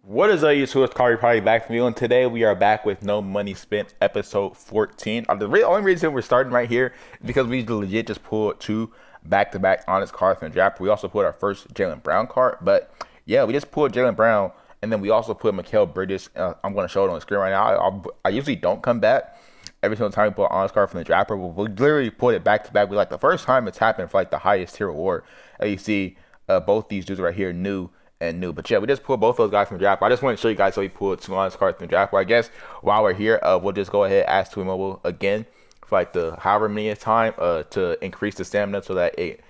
What is up, YouTube? It's Kari Party back from you, and today we are back with No Money Spent, episode 14. The only reason we're starting right here is because we legit just pulled two back-to-back honest cards from the draft. We also put our first Jaylen Brown card, but yeah, we just pulled Jaylen Brown, and then we also put Mikal Bridges. I'm going to show it on the screen right now. I usually don't come back every single time we pull an honest card from the draft, but we literally put it back-to-back. We like the first time it's happened for like the highest tier reward. As you see, both these dudes right here new and new. But yeah, we just pulled both those guys from the draft. I just want to show you guys how we pulled two honest cards from the draft. Well, I guess while we're here, we'll just go ahead and ask to Mobile again for like the however many time to increase the stamina so that it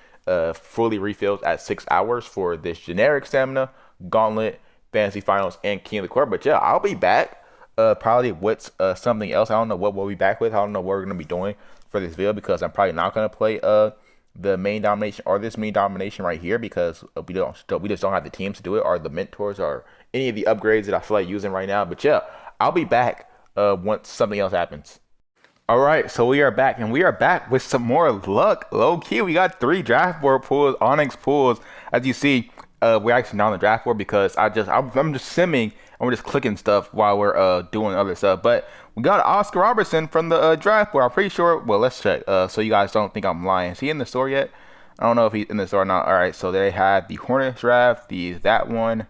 fully refills at 6 hours for this generic stamina, gauntlet, fantasy finals, and king of the court. But yeah, I'll be back probably with something else. I don't know what we'll be back with. I don't know what we're gonna be doing for this video because I'm probably not gonna play the main domination or this main domination right here because we just don't have the teams to do it or the mentors or any of the upgrades that I feel like using right now. But yeah, I'll be back once something else happens. All right, so we are back, and we are back with some more luck. Low key, we got three draft board pulls, Onyx pulls. As you see, we're actually not on the draft board because I'm just simming and we're just clicking stuff while we're doing other stuff. But we got Oscar Robertson from the draft board. I'm pretty sure. Well, let's check. So you guys don't think I'm lying. Is he in the store yet? I don't know if he's in the store or not. All right, so they have the Hornets draft, that one.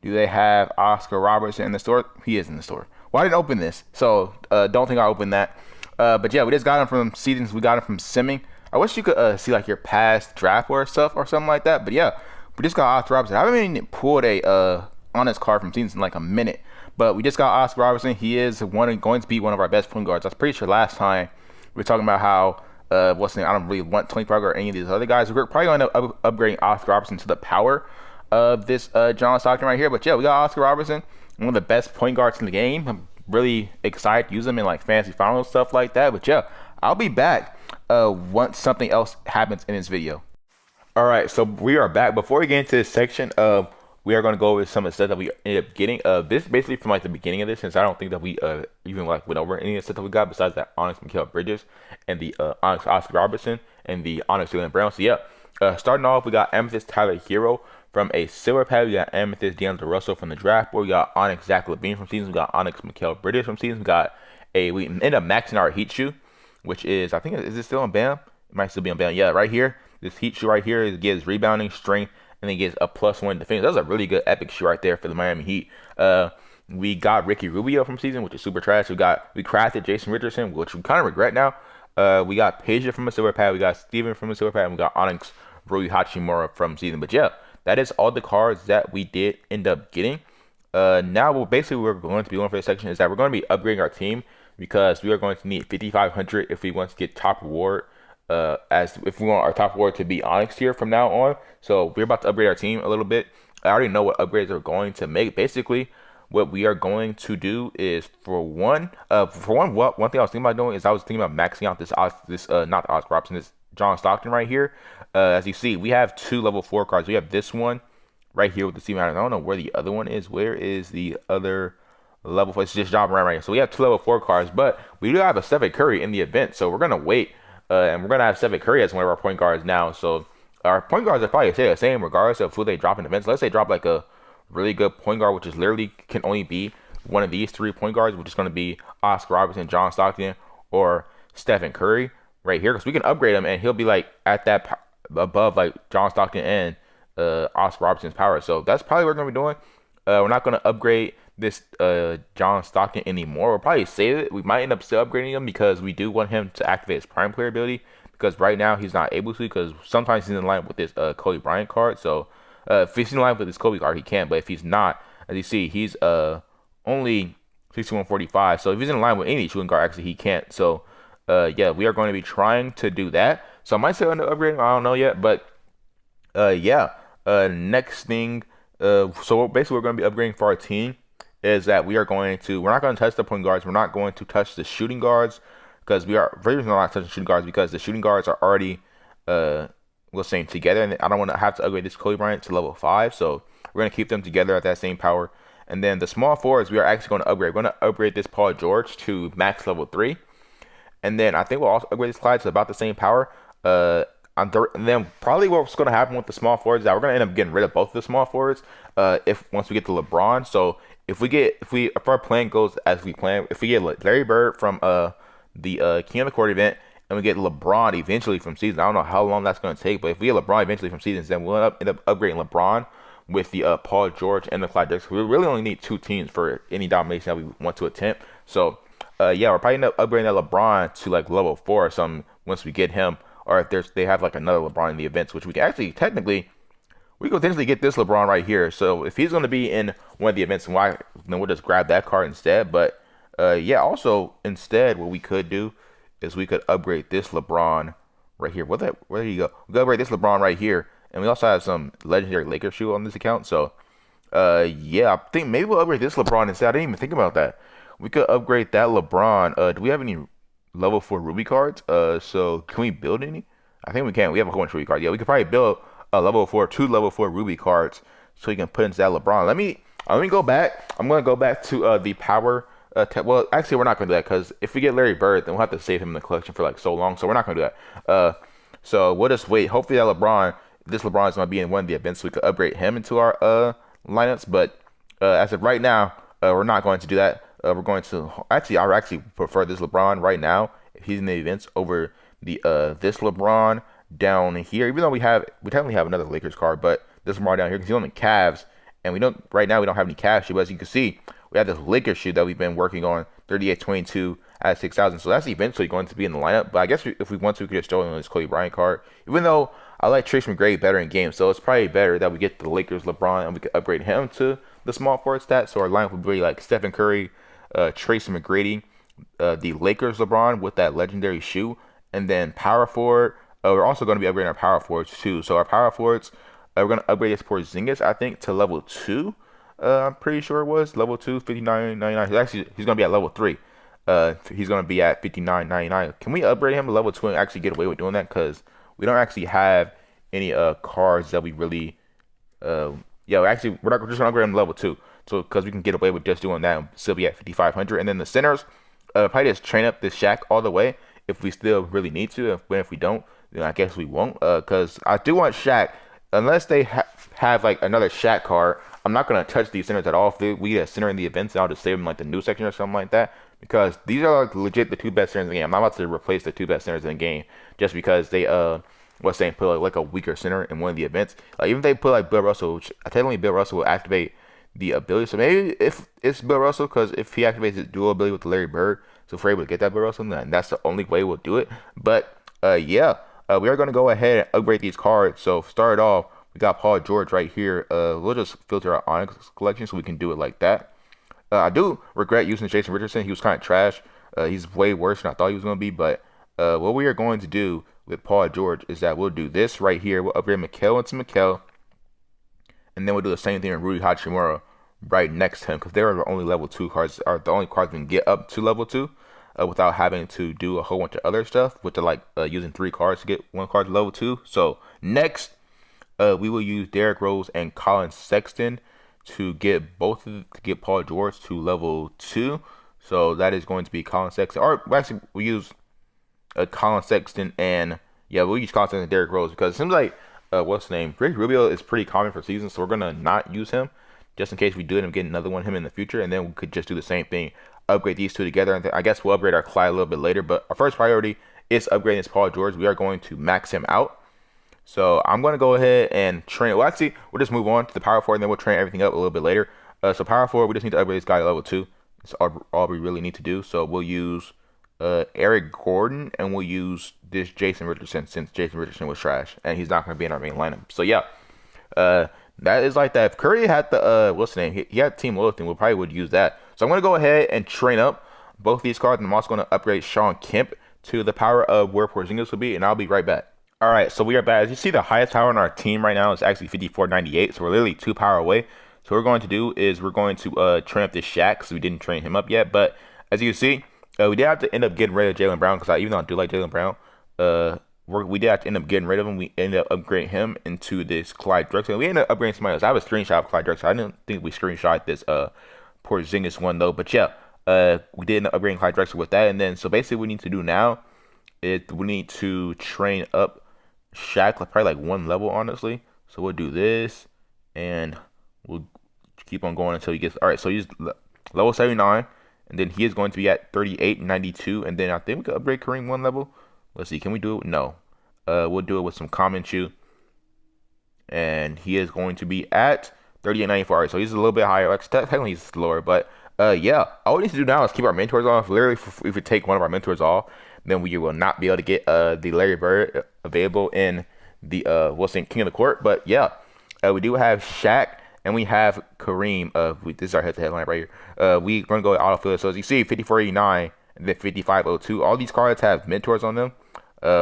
Do they have Oscar Robertson in the store? He is in the store. Well, I didn't open this, so don't think I opened that. But yeah, we just got him from seasons. We got him from simming. I wish you could see like your past draft board stuff or something like that. But yeah, we just got Oscar Robertson. I haven't even pulled a honest card from seasons in like a minute. But we just got Oscar Robertson. He is going to be one of our best point guards. I was pretty sure last time we were talking about how what's the name? I don't really want 25 or any of these other guys. We're probably going to end up upgrading Oscar Robertson to the power of this John Stockton right here. But yeah, we got Oscar Robertson, one of the best point guards in the game. I'm really excited to use him in like fantasy finals stuff like that. But yeah, I'll be back once something else happens in this video. All right, so we are back. Before we get into this section, we are going to go over some of the stuff that we ended up getting. This is basically from like the beginning of this, since I don't think that we even like went over any of the stuff that we got besides that Onyx Mikal Bridges and the Onyx Oscar Robertson and the Onyx Jaylen Brown. So yeah, starting off, we got Amethyst Tyler Hero from a silver pad. We got Amethyst D'Angelo Russell from the draft board. We got Onyx Zach LaVine from seasons. We got Onyx Mikal Bridges from seasons. We ended up maxing our Heat shoe, which is, I think, is it still on BAM? It might still be on BAM. Yeah, right here. This Heat shoe right here gives rebounding, strength, and then gets a +1 defense. That's a really good epic shoe right there for the Miami Heat. We got Ricky Rubio from season, which is super trash. We crafted Jason Richardson, which we kind of regret now. We got Peja from a silver pad. We got Steven from a silver pad. And we got Onyx Rui Hachimura from season. But yeah, that is all the cards that we did end up getting. Now, basically we're going to be doing for this section is that we're going to be upgrading our team because we are going to need 5,500 if we want to get top reward. As if we want our top reward to be Onyx here from now on. So we're about to upgrade our team a little bit. I already know what upgrades we're going to make. Basically, what we are going to do is one thing I was thinking about doing is I was thinking about maxing out not Oscar Robinson, this John Stockton right here. As you see, we have two level 4 cards. We have this one right here with the Steven Adams. I don't know where the other one is. Where is the other level 4? It's just John Moran right here. So we have two level 4 cards, but we do have a Steph Curry in the event. So we're gonna wait. And we're going to have Steph Curry as one of our point guards now. So our point guards are probably the same regardless of who they drop in events. Let's say drop like a really good point guard, which is literally can only be one of these three point guards, which is going to be Oscar Robertson, John Stockton, or Stephen Curry right here. Because we can upgrade him and he'll be like at that above like John Stockton and Oscar Robertson's power. So that's probably what we're going to be doing. We're not going to upgrade this John Stockton anymore. We'll probably save it. We might end up still upgrading him because we do want him to activate his prime player ability because right now he's not able to because sometimes he's in line with this Kobe Bryant card. So if he's in line with this Kobe card, he can. But if he's not, as you see, he's only 6145. So if he's in line with any shooting guard, actually he can't. So yeah, we are going to be trying to do that. So I might say under upgrading. I don't know yet. But yeah, next thing. So basically we're going to be upgrading for our team is that we're not going to touch the point guards. We're not going to touch the shooting guards because we're not touching shooting guards because the shooting guards are already, we'll say together. And I don't want to have to upgrade this Kobe Bryant to level 5. So we're going to keep them together at that same power. And then the small forwards, we are actually going to upgrade. We're going to upgrade this Paul George to max level 3. And then I think we'll also upgrade this Clyde to about the same power. And then probably what's going to happen with the small forwards is that we're going to end up getting rid of both of the small forwards. If once we get to LeBron, so if our plan goes as we plan, if we get Larry Bird from the King of the Court event, and we get LeBron eventually from seasons, I don't know how long that's going to take, but if we get LeBron eventually from seasons, then we'll end up upgrading LeBron with the Paul George and the Clyde Drexler. We really only need 2 teams for any domination that we want to attempt. So yeah, we're probably end up upgrading that LeBron to like level 4 or something once we get him, or if they have like another LeBron in the events, which we can actually technically. We could potentially get this LeBron right here. So if he's going to be in one of the events, then we'll just grab that card instead. But yeah, also instead, what we could do is we could upgrade this LeBron right here. Where do you go? We could upgrade this LeBron right here, and we also have some legendary Lakers shoe on this account. So yeah, I think maybe we'll upgrade this LeBron instead. I didn't even think about that. We could upgrade that LeBron. Do we have any level 4 Ruby cards? So can we build any? I think we can. We have a whole bunch of Ruby cards. Yeah, we could probably build two level 4 Ruby cards, so you can put into that LeBron. Let me go back. I'm gonna go back to the power. Well, actually, we're not gonna do that because if we get Larry Bird, then we'll have to save him in the collection for like so long. So we're not gonna do that. So we'll just wait. Hopefully, this LeBron is gonna be in one of the events, so we could upgrade him into our lineups. But as of right now, we're not going to do that. We're going to I actually prefer this LeBron right now if he's in the events over the this LeBron down here, even though we technically have another Lakers card, but this LeBron down here because he's on the Cavs, and we don't have any Cavs shoe. But as you can see, we have this Lakers shoe that we've been working on, 3822 at 6,000. So that's eventually going to be in the lineup. But I guess if we want to, we could just throw in this Kobe Bryant card. Even though I like Trace McGrady better in game, so it's probably better that we get the Lakers LeBron and we could upgrade him to the small forward stat. So our lineup would be like Stephen Curry, Trace McGrady, the Lakers LeBron with that legendary shoe, and then power forward. We're also going to be upgrading our power forwards too. So our power forwards, we're going to upgrade this Porzingis, I think, to level 2. I'm pretty sure it was level 2, 59.99. Actually, he's going to be at level 3. He's going to be at 59.99. Can we upgrade him to level 2 and actually get away with doing that? Because we don't actually have any cards that we really. We're just going to upgrade him to level 2. So because we can get away with just doing that and still be at 5,500. And then the centers, probably just train up this Shaq all the way if we still really need to. If we don't, then I guess we won't. Because I do want Shaq, unless they have like another Shaq card. I'm not gonna touch these centers at all. If we get a center in the events, I'll just save them like the new section or something like that. Because these are like legit the 2 best centers in the game. I'm not about to replace the 2 best centers in the game just because they put like a weaker center in one of the events. Like even if they put like Bill Russell, which technically Bill Russell will activate the ability. So maybe if it's Bill Russell, because if he activates his dual ability with Larry Bird, so if we're able to get that Bill Russell, then that's the only way we'll do it. But we are going to go ahead and upgrade these cards. So start off, we got Paul George right here. We'll just filter our Onyx collection so we can do it like that. I do regret using Jason Richardson. He was kind of trash. He's way worse than I thought he was going to be. But what we are going to do with Paul George is that we'll do this right here. We'll upgrade Mikal into Mikal. And then we'll do the same thing with Rudy Hachimura right next to him, because they're the only level 2 cards, are the only cards we can get up to level 2 without having to do a whole bunch of other stuff, which are like using 3 cards to get 1 card to level 2. So next, we will use Derrick Rose and Colin Sexton to get Paul George to level 2. So that is going to be Colin Sexton, or actually we use Colin Sexton and we'll use Colin Sexton and Derrick Rose, because it seems like what's his name, Rick Rubio is pretty common for seasons, so we're gonna not use him just in case we do end up getting another one of him in the future, and then we could just do the same thing, upgrade these 2 together, and I guess we'll upgrade our Clyde a little bit later. But our first priority is upgrading this Paul George. We are going to max him out. So I'm going to go ahead and train. Well, actually, we'll just move on to the power forward, and then we'll train everything up a little bit later. So power forward, we just need to upgrade this guy to level 2. That's all we really need to do. So we'll use Eric Gordon, and we'll use this Jason Richardson, since Jason Richardson was trash, and he's not going to be in our main lineup. So yeah, that is like that. If Curry had the what's the name? He had team loyalty, we probably would use that. So I'm going to go ahead and train up both these cards, and I'm also going to upgrade Sean Kemp to the power of where Porzingis will be, and I'll be right back. All right, so we are back. As you see, the highest power on our team right now is actually 5498, so we're literally 2 power away. So what we're going to do is we're going to train up this Shaq, because we didn't train him up yet. But as you can see, we did have to end up getting rid of Jaylen Brown, because even though I do like Jaylen Brown, we did have to end up getting rid of him. We ended up upgrading him into this Clyde Drexler. We ended up upgrading somebody else. I have a screenshot of Clyde Drexler. I didn't think we screenshot this Porzingis one though. But yeah, we did end up upgrading Clyde Drexler with that. And then so basically what we need to do now is we need to train up Shaq, like, probably like one level, honestly. So we'll do this, and we'll keep on going until he gets. All right, so he's level 79, and then he is going to be at 38.92, and then I think we could upgrade Kareem one level. Let's see, can we do it? No. We'll do it with some common shoe, and he is going to be at 38.94. All right, so he's a little bit higher. Like, technically he's lower, but yeah. All we need to do now is keep our mentors off. Literally, if we take one of our mentors off, then we will not be able to get the Larry Bird available in the what's in King of the Court. But yeah, we do have Shaq and we have Kareem. This is our head-to-head line right here. We're gonna go autofill. So as you see, 54.89 and then 55.02. All these cards have mentors on them.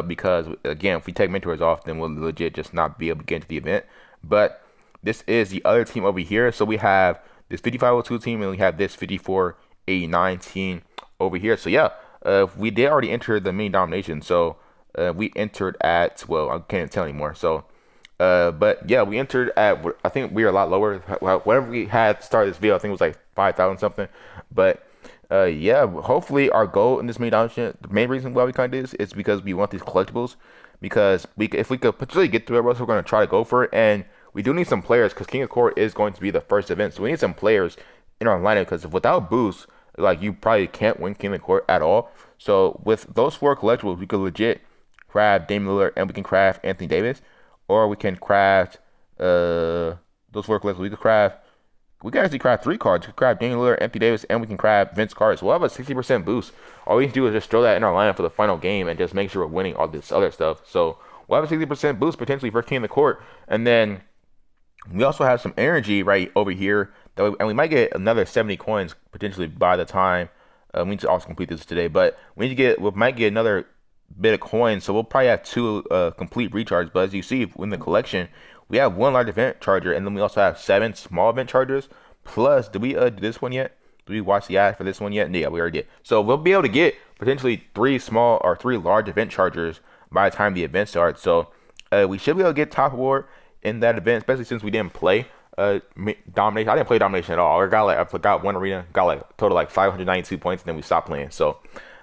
Because again, if we take mentors off, then we'll legit just not be able to get into the event. But this is the other team over here. So we have this 55.02 team and we have this 54.89 team over here. So yeah, we did already enter the mini domination. So we entered at, well, I can't tell anymore. So but yeah, we entered at, I think we were a lot lower. Whatever we had to start this video, I think it was like 5,000 something. But yeah, hopefully our goal in this mini domination, the main reason why we kind of do this is because we want these collectibles. Because if we could potentially get to it, we're going to try to go for it. And we do need some players because King of Court is going to be the first event. So we need some players in our lineup because without boosts, like, you probably can't win King of Court at all. So with those 4 collectibles, we could legit craft Damian Lillard and we can craft Anthony Davis. Or we can craft those 4 collectibles. We can actually craft 3 cards. We can craft Damian Lillard, Anthony Davis, and we can craft Vince Carter. So we'll have a 60% boost. All we need to do is just throw that in our lineup for the final game and just make sure we're winning all this other stuff. So we'll have a 60% boost potentially for King of the Court. And then we also have some energy right over here. And we might get another 70 coins potentially by the time we need to also complete this today. But we might get another bit of coins. So we'll probably have 2 complete recharges. But as you see in the collection, we have 1 large event charger, and then we also have 7 small event chargers. Plus, did we do this one yet? Did we watch the ad for this one yet? Yeah, we already did. So we'll be able to get potentially 3 small or 3 large event chargers by the time the event starts. So we should be able to get top award in that event, especially since we didn't play domination. I didn't play domination at all. I forgot one arena, got like total like 592 points, and then we stopped playing. So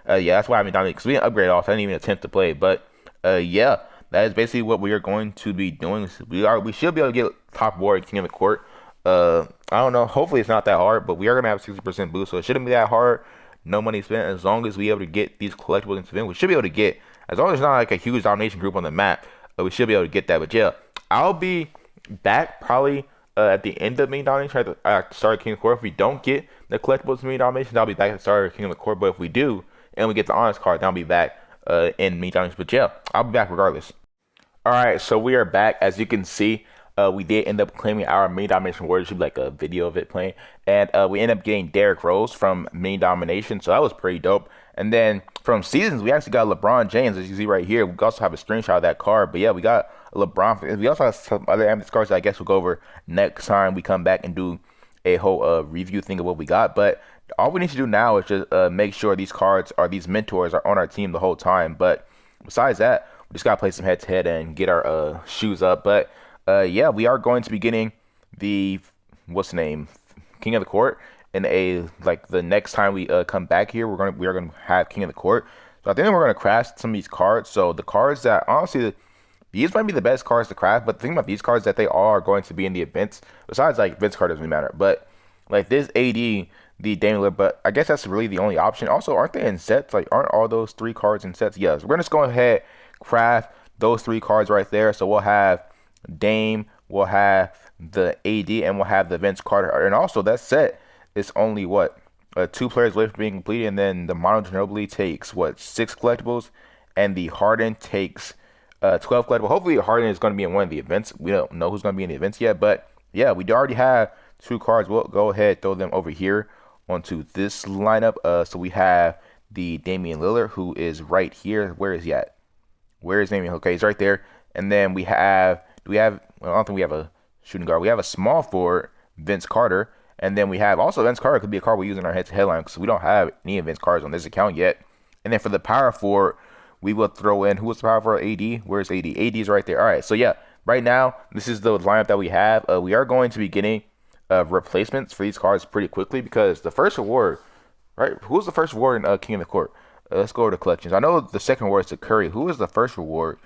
yeah, that's why I haven't dominated, because we didn't upgrade off. I didn't even attempt to play. But yeah. That is basically what we are going to be doing. We should be able to get top award King of the Court. I don't know. Hopefully it's not that hard, but we are gonna have 60% boost, so it shouldn't be that hard. No money spent. As long as we able to get these collectibles into event, we should be able to get. As long as it's not like a huge domination group on the map, we should be able to get that. But yeah, I'll be back probably at the end of mini domination at the start of King of the Court. If we don't get the collectibles in mini domination, I'll be back at the start of King of the Court. But if we do and we get the honors card, then I'll be back in mini domination. But yeah, I'll be back regardless. All right, so we are back. As you can see, we did end up claiming our mini domination award. It should be like a video of it playing, and we ended up getting Derrick Rose from mini domination, so that was pretty dope. And then from seasons, we actually got LeBron James, as you see right here. We also have a screenshot of that card, but yeah, we got LeBron. We also have some other amethyst cards that I guess we'll go over next time we come back and do a whole review thing of what we got. But all we need to do now is just make sure these mentors are on our team the whole time. But besides that, we just gotta play some head-to-head and get our shoes up. But yeah, we are going to be getting the King of the Court in the next time we come back here. We are gonna have King of the Court. So I think we're gonna craft some of these cards. So the cards that honestly, these might be the best cards to craft. But the thing about these cards that they all are going to be in the events. Besides, like, Vince card doesn't really matter. But like this AD, the Damian Lillard, but I guess that's really the only option. Also, aren't they in sets? Like, aren't all those 3 cards in sets? Yes. We're gonna just go ahead, craft those 3 cards right there. So we'll have Dame, we'll have the AD, and we'll have the Vince Carter. And also that set is only 2 players left being completed, and then the Mono Ginobili takes 6 collectibles, and the Harden takes 12 collectibles. Hopefully Harden is going to be in one of the events. We don't know who's going to be in the events yet, but yeah, we already have 2 cards. We'll go ahead, throw them over here onto this lineup. So we have the Damian Lillard, who is right here. Where is he at? Where is Damian? Okay, he's right there. And then we have, well, I don't think we have a shooting guard. We have a small forward, Vince Carter. And then we have also Vince Carter could be a card we use in our head-to-head line because we don't have any Vince Carters on this account yet. And then for the power forward, we will throw in, who was the power forward? AD. Where's AD? AD is right there. All right, so yeah, right now, this is the lineup that we have. We are going to be getting replacements for these cards pretty quickly because the first award, right? Who was the first award in King of the Court? Let's go over to collections. I know the second award is to Curry. Who was the first reward?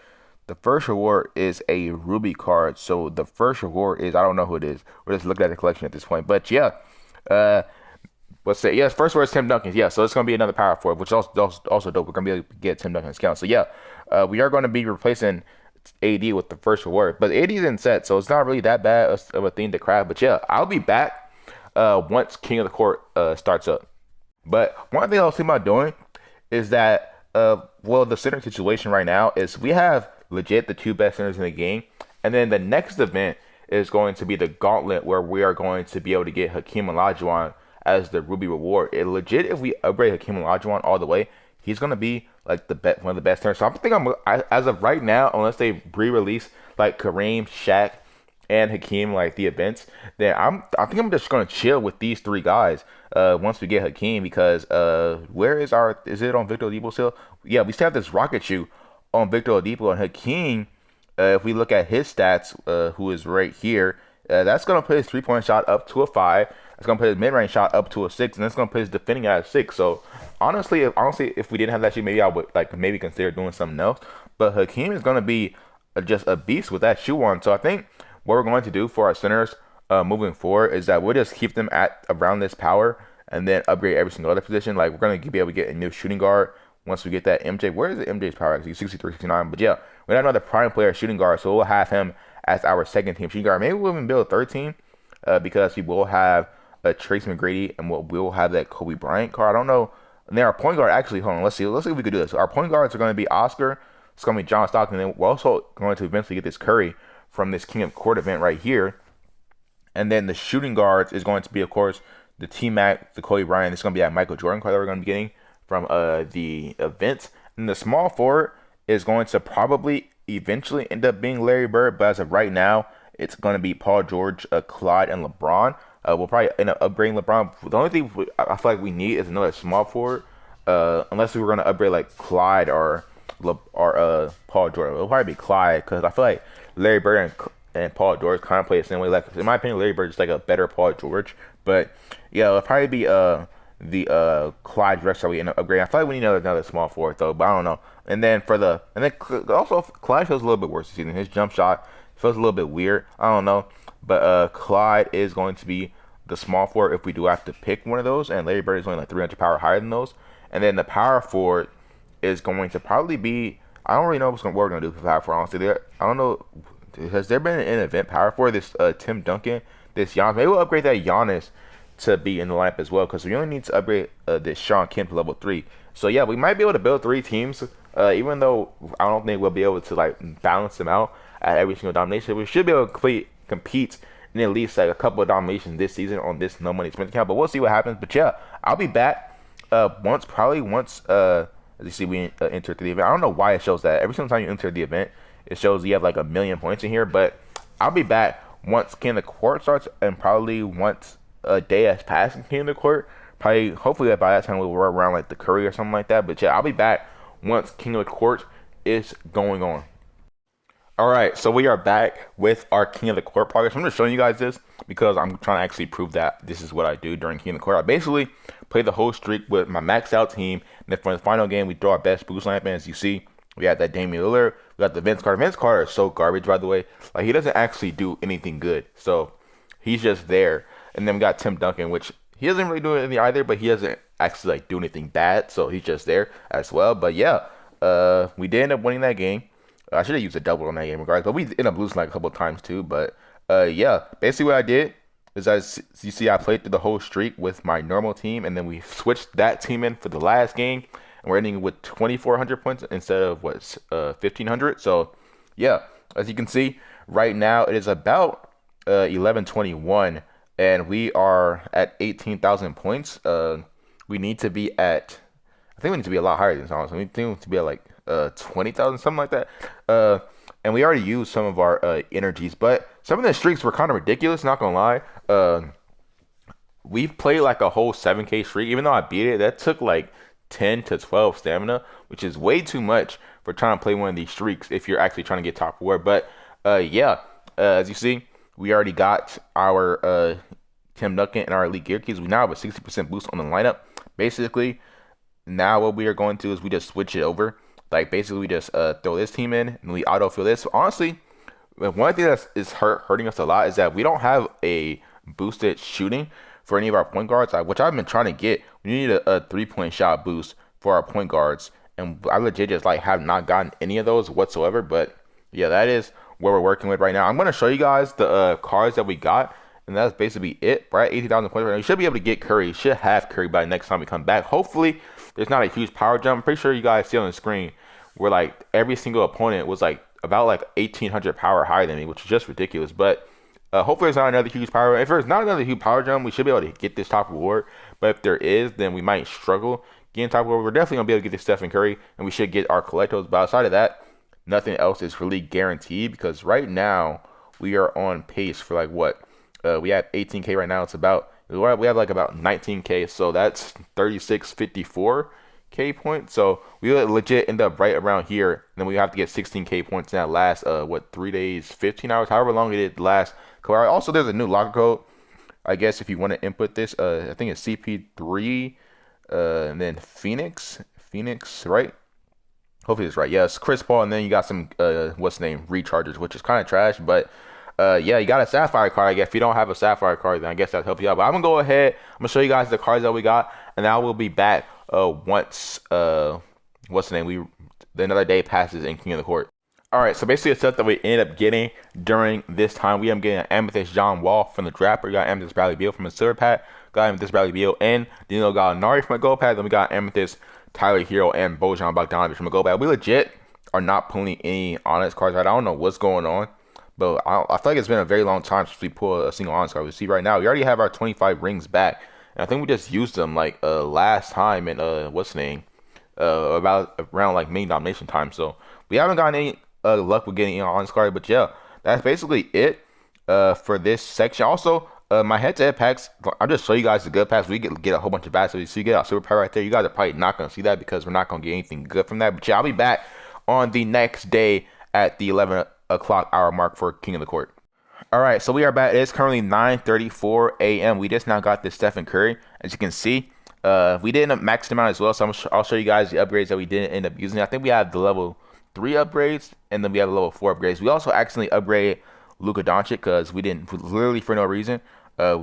the first reward is a Ruby card. So the first reward is, I don't know who it is. We're just looking at the collection at this point. But yeah, uh, let's say, yes, first word is Tim Duncan. Yeah, so it's going to be another power forward, which is also dope. We're going to be able to get Tim Duncan's count. So yeah, we are going to be replacing AD with the first reward. But AD is in set, so it's not really that bad of a thing to craft. But yeah, I'll be back once King of the Court starts up. But one thing I was thinking about doing is that, well, the center situation right now is we have legit the two best centers in the game. And then the next event is going to be the Gauntlet, where we are going to be able to get Hakeem Olajuwon as the Ruby reward. It legit, if we upgrade Hakeem Olajuwon all the way, he's going to be like one of the best centers. So as of right now, unless they re-release like Kareem, Shaq, and Hakeem, like the events, then I think I'm just gonna chill with these three guys once we get Hakeem, because where is it on Victor Oladipo still? Yeah, we still have this rocket shoe on Victor Oladipo, and Hakeem, if we look at his stats, who is right here, that's gonna put his 3-point shot up to a 5. That's gonna put his mid-range shot up to a 6, and that's gonna put his defending at a 6. So honestly, if we didn't have that shoe, maybe I would maybe consider doing something else. But Hakeem is gonna be just a beast with that shoe on. So I think what we're going to do for our centers moving forward is that we'll just keep them at around this power and then upgrade every single other position. Like, we're going to be able to get a new shooting guard once we get that MJ. Where is the MJ's power? Actually, 63, 69. But yeah, we have another prime player shooting guard, so we'll have him as our second team shooting guard. Maybe we'll even build a third team because we will have a Trace McGrady and we'll have that Kobe Bryant card. I don't know. And then our point guard, actually, hold on, let's see if we could do this. So our point guards are going to be Oscar. It's going to be John Stockton. And then we're also going to eventually get this Curry from this King of Court event right here. And then the shooting guards is going to be, of course, the T-Mac, the Kobe Bryant. It's going to be that Michael Jordan card that we're going to be getting from the events. And the small forward is going to probably eventually end up being Larry Bird, but as of right now, it's going to be Paul George, Clyde, and LeBron. We'll probably end up upgrading LeBron. The only thing I feel like we need is another small forward, unless we were going to upgrade like Clyde or Paul George. It'll probably be Clyde, because I feel like Larry Bird and Paul George kind of play the same way. Like, in my opinion, Larry Bird is like a better Paul George. But yeah, it'll probably be the Clyde Drexler we end up upgrading. I feel like we need another small forward though, but I don't know. And then also Clyde feels a little bit worse this season. His jump shot feels a little bit weird. I don't know. But Clyde is going to be the small forward if we do have to pick one of those. And Larry Bird is only like 300 power higher than those. And then the power forward is going to probably be, I don't really know what we're going to do for power forward, honestly. I don't know. Has there been an event power forward? This Tim Duncan, this Giannis. Maybe we'll upgrade that Giannis to be in the lineup as well, because we only need to upgrade this Sean Kemp to level 3. So yeah, we might be able to build 3 teams, even though I don't think we'll be able to like balance them out at every single domination. We should be able to compete in at least like a couple of dominations this season on this no money spent account. But we'll see what happens. But yeah, I'll be back once as you see we enter the event. I don't know why it shows that every single time you enter the event, it shows you have like 1,000,000 points in here. But I'll be back once King of the Court starts, and probably once a day has passed in King of the Court. Probably, hopefully by that time we'll run around like the Curry or something like that. But yeah, I'll be back once King of the Court is going on. Alright, so we are back with our King of the Court progress. I'm just showing you guys this because I'm trying to actually prove that this is what I do during King of the Court. I basically play the whole streak with my maxed out team, and then for the final game, we throw our best boost lineup in. As you see, we got that Damian Lillard, we got the Vince Carter. Vince Carter is so garbage, by the way. Like, he doesn't actually do anything good, so he's just there. And then we got Tim Duncan, which he doesn't really do anything either, but he doesn't actually like do anything bad, so he's just there as well. But yeah, we did end up winning that game. I should have used a double on that game regardless, but we ended up losing like a couple of times too. But yeah, basically what I did is, as you see, I played through the whole streak with my normal team, and then we switched that team in for the last game, and we're ending with 2,400 points instead of 1,500. So yeah, as you can see right now, it is about 11:21, and we are at 18,000 points. We need to be at, I think we need to be a lot higher than this, honestly. We need to be at like 20,000, something like that. And we already used some of our energies, but some of the streaks were kind of ridiculous, not gonna lie. We've played like a whole 7K streak. Even though I beat it, that took like 10 to 12 stamina, which is way too much for trying to play one of these streaks if you're actually trying to get top 4. But yeah, as you see, we already got our Tim Duncan and our elite gear keys. We now have a 60% boost on the lineup. Basically, now what we are going to do is we just switch it over Like basically we just throw this team in and we autofill this. So honestly, one thing that is hurting us a lot is that we don't have a boosted shooting for any of our point guards, which I've been trying to get. We need a 3-point shot boost for our point guards, and I legit just like have not gotten any of those whatsoever. But yeah, that is what we're working with right now. I'm gonna show you guys the cards that we got, and that's basically it. Right, 80,000 points right now. You should be able to get Curry. You should have Curry by next time we come back. Hopefully, there's not a huge power jump. I'm pretty sure you guys see on the screen where like every single opponent was like about like 1,800 power higher than me, which is just ridiculous. But hopefully there's not another huge power. If there's not another huge power jump, we should be able to get this top reward. But if there is, then we might struggle getting top reward. We're definitely gonna be able to get this Steph and Curry, and we should get our collectos. But outside of that, nothing else is really guaranteed, because right now we are on pace for like what? We have 18K right now. It's about, we have like about 19K, so that's 3654K points. So we legit end up right around here, and then we have to get 16K points in that last 3 days, 15 hours, however long it lasts. Also, there's a new locker code, I guess, if you want to input this. I think it's CP3 and then Phoenix, right? Hopefully it's right. Yeah, it's Chris Paul, and then you got some rechargers, which is kind of trash. But yeah, you got a Sapphire card. I guess if you don't have a Sapphire card, then I guess that'll help you out. But I'm gonna go ahead. I'm gonna show you guys the cards that we got, and I will be back once another day passes in King of the Court. All right, so basically the stuff that we ended up getting during this time, we ended up getting an Amethyst John Wall from the draft. We got Amethyst Bradley Beal from a silver pack. Got Amethyst Bradley Beal and Danilo Gallinari from a gold pack. Then we got Amethyst Tyler Hero and Bojan Bogdanovic from a gold pack. We legit are not pulling any honest cards. I don't know what's going on, but I feel like it's been a very long time since we pulled a single honest card. We see right now we already have our 25 rings back, and I think we just used them like last time in about around like main domination time. So we haven't gotten any luck with getting on this card. But yeah, that's basically it for this section. Also, my head-to-head packs, I'll just show you guys the good packs. We get a whole bunch of bad, so you get our super pack right there. You guys are probably not going to see that because we're not going to get anything good from that. But yeah, I'll be back on the next day at the 11 o'clock hour mark for King of the Court. All right, so we are back. It is currently 9:34 a.m. We just now got this Stephen Curry. As you can see, we didn't max them out as well, so I'll show you guys the upgrades that we didn't end up using. I think we have the level 3 upgrades, and then we have the level 4 upgrades. We also accidentally upgraded Luka Doncic because we didn't, literally for no reason.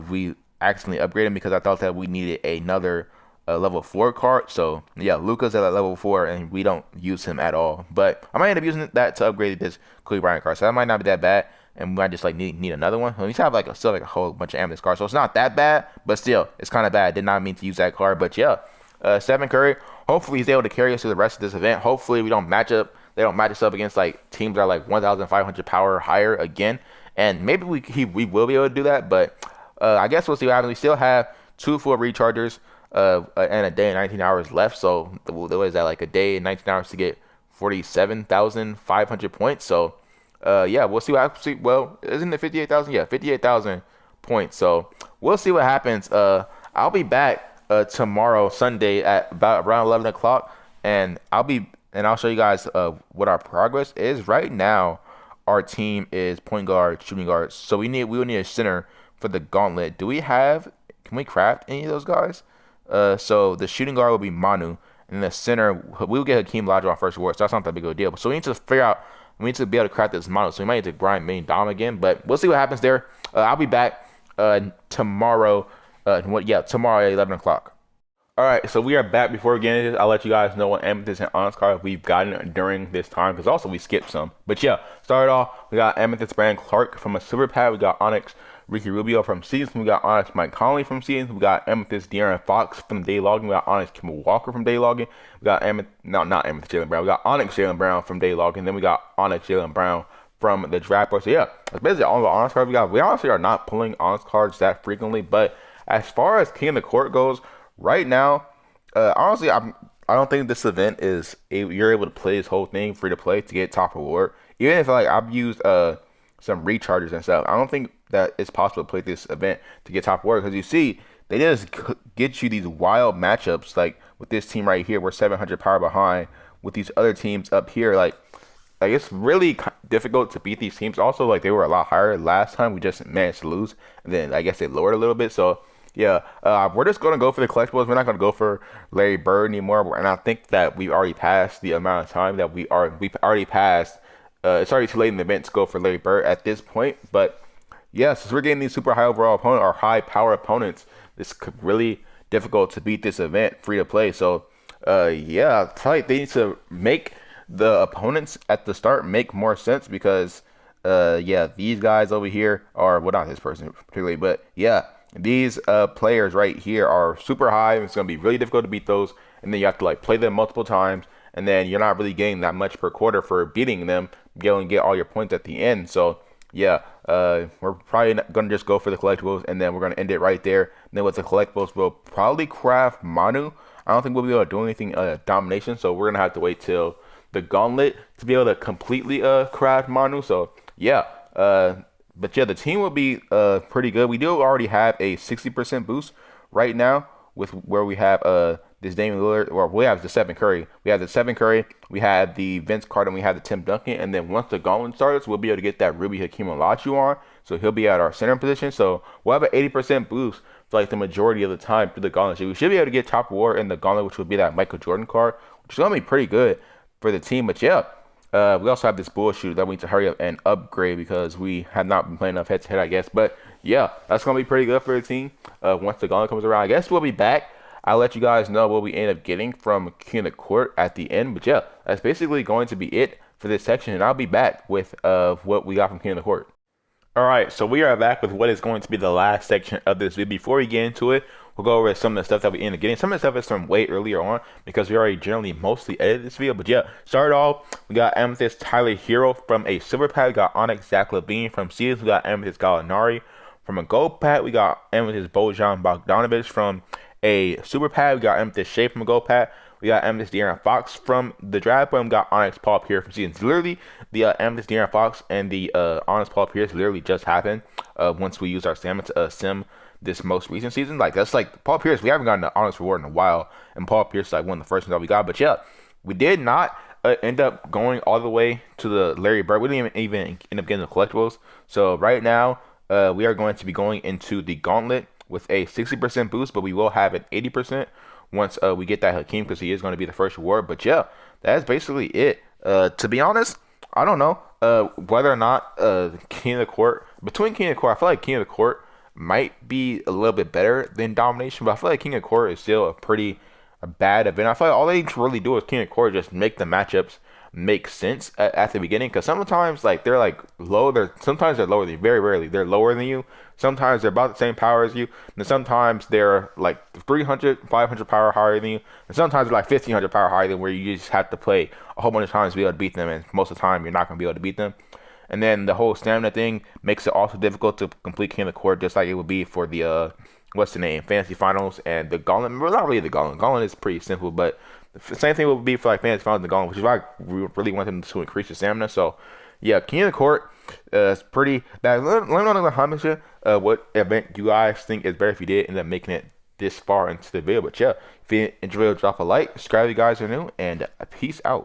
We accidentally upgraded him because I thought that we needed another level 4 card. So yeah, Luka's at level 4, and we don't use him at all. But I might end up using that to upgrade this Kobe Bryant card, so that might not be that bad. And we might just like need another one. We have like a whole bunch of amethyst cards, so it's not that bad, but still, it's kind of bad. Did not mean to use that card, but yeah, Stephen Curry. Hopefully, he's able to carry us through the rest of this event. Hopefully, they don't match us up against like teams that are like 1,500 power higher again, and maybe we will be able to do that. But I guess we'll see what happens. We still have 2 full rechargers and a day and 19 hours left. So there was that like a day and 19 hours to get 47,500 points. So. Yeah, we'll see what happens. Well, isn't it 58,000? Yeah, 58,000 points. So we'll see what happens. I'll be back tomorrow, Sunday, at about around 11 o'clock, and I'll show you guys what our progress is. Right now, our team is point guard, shooting guard. So we will need a center for the gauntlet. Can we craft any of those guys? So the shooting guard will be Manu, and the center we'll get Hakeem Olajuwon first reward. So that's not that big of a deal. So we need to figure out. We need to be able to craft this model, so we might need to grind main dom again, but we'll see what happens there. I'll be back tomorrow. Tomorrow at 11 o'clock. All right, so we are back. Before we get into this, I'll let you guys know what amethyst and honest cards we've gotten during this time, because also we skipped some. But yeah, started off, we got amethyst Brandon Clark from a silver pad. We got onyx Ricky Rubio from Seasons. We got onyx Mike Conley from Seasons. We got amethyst De'Aaron Fox from Day Logging. We got onyx Kimball Walker from Day Logging. We got not amethyst Jaylen Brown. We got onyx Jaylen Brown from Day Logging. Then we got onyx Jaylen Brown from the draft board. So yeah, that's basically all the honest cards we got. We honestly are not pulling honest cards that frequently, but as far as King of the Court goes, right now, honestly, I don't think this event you're able to play this whole thing free to play to get top reward. Even if like I've used some rechargers and stuff, I don't think that it's possible to play this event to get top reward, because you see they just get you these wild matchups like with this team right here. We're 700 power behind with these other teams up here. Like it's really difficult to beat these teams. Also, like they were a lot higher last time. We just managed to lose, and then I guess they lowered a little bit. So Yeah, we're just gonna go for the collectibles. We're not gonna go for Larry Bird anymore. And I think that we've already passed the amount of time that we've already passed. It's already too late in the event to go for Larry Bird at this point. But yeah, since we're getting these super high overall opponent or high power opponents, it's really difficult to beat this event free to play. So yeah, I feel like they need to make the opponents at the start make more sense because yeah, these guys over here are, well, not this person particularly, but yeah, these players right here are super high. It's gonna be really difficult to beat those, and then you have to like play them multiple times, and then you're not really getting that much per quarter for beating them. You only get all your points at the end. So yeah, we're probably not gonna just go for the collectibles, and then we're gonna end it right there. And then with the collectibles, we'll probably craft Manu. I don't think we'll be able to do anything domination, so we're gonna have to wait till the gauntlet to be able to completely craft Manu. So yeah, but yeah, the team will be pretty good. We do already have a 60% boost right now with where we have this Damian Lillard, or we have the Steph Curry. We have the Steph Curry, we have the Vince Carter, and we have the Tim Duncan. And then once the gauntlet starts, we'll be able to get that Ruby Hakeem Olajuwon. So he'll be at our center position. So we'll have an 80% boost for like the majority of the time through the gauntlet. So we should be able to get top reward in the gauntlet, which will be that Michael Jordan card, which is gonna be pretty good for the team. But yeah, we also have this bullshit that we need to hurry up and upgrade because we have not been playing enough head to head, I guess. But yeah, that's gonna be pretty good for the team. Once the gauntlet comes around, I guess we'll be back. I'll let you guys know what we end up getting from King of the Court at the end. But yeah, that's basically going to be it for this section, and I'll be back with what we got from King of the Court. All right, so we are back with what is going to be the last section of this video. Before we get into it, we'll go over some of the stuff that we ended up getting. Some of the stuff is from way earlier on because we already generally mostly edited this video. But yeah, start off, we got Amethyst Tyler Hero from a silver pack. We got Onyx Zach LaVine from Seasons. We got Amethyst Gallinari from a gold pack. We got Amethyst Bojan Bogdanovic from a super pack. We got Amethyst Shea from a gold pack. We got Amethyst De'Aaron Fox from the draft, and we got Onyx Paul Pierce from Seasons. Literally, the Amethyst De'Aaron Fox and the Onyx Paul Pierce literally just happened once we used our sim to sim this most recent season. Like, that's like Paul Pierce. We haven't gotten the Onyx reward in a while, and Paul Pierce is like one of the first ones that we got. But yeah, we did not end up going all the way to the Larry Bird. We didn't even end up getting the collectibles. So right now, we are going to be going into the gauntlet with a 60% boost, but we will have an 80% once we get that Hakeem, because he is going to be the first reward. But yeah, that's basically it. To be honest, I don't know whether or not King of the Court, between King of the Court, I feel like King of the Court might be a little bit better than Domination, but I feel like King of the Court is still a bad event. I feel like all they really do is King of the Court just make the matchups make sense at the beginning, because sometimes like they're like low, sometimes they're lower than you, very rarely they're lower than you. Sometimes they're about the same power as you, and sometimes they're like 300 500 power higher than you, and sometimes they're like 1500 power higher than, where you just have to play a whole bunch of times to be able to beat them, and most of the time you're not going to be able to beat them. And then the whole stamina thing makes it also difficult to complete King of the Court, just like it would be for the what's the name, Fantasy Finals and the Gauntlet. Well, not really the Gauntlet. Gauntlet is pretty simple, but the same thing would be for like Fantasy Finals and the Gauntlet, which is why we really want them to increase the stamina. So yeah, King of the Court is pretty bad. Let me know in the comments what event you guys think is better if you did end up making it this far into the video. But yeah, if you enjoyed, drop a like, subscribe if you guys are new, and peace out.